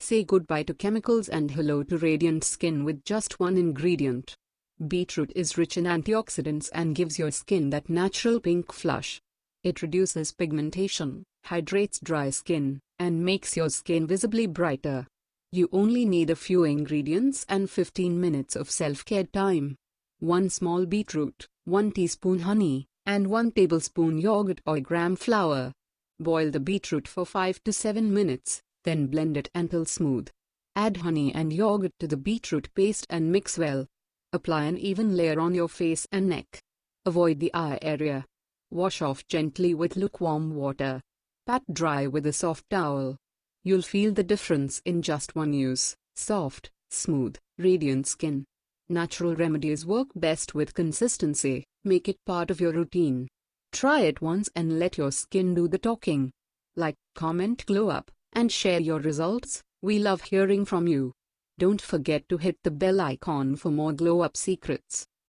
Say goodbye to chemicals and hello to radiant skin with just one ingredient. Beetroot is rich in antioxidants and gives your skin that natural pink flush. It reduces pigmentation, hydrates dry skin, and makes your skin visibly brighter. You only need a few ingredients and 15 minutes of self-care time. 1 small beetroot, 1 teaspoon honey, and 1 tablespoon yogurt or gram flour. Boil the beetroot for 5 to 7 minutes, then blend it until smooth. Add honey and yogurt to the beetroot paste and mix well. Apply an even layer on your face and neck. Avoid the eye area. Wash off gently with lukewarm water. Pat dry with a soft towel. You'll feel the difference in just one use. Soft, smooth, radiant skin. Natural remedies work best with consistency. Make it part of your routine. Try it once and let your skin do the talking. Like, comment, glow up, and share your results. We love hearing from you. Don't forget to hit the bell icon for more glow up secrets.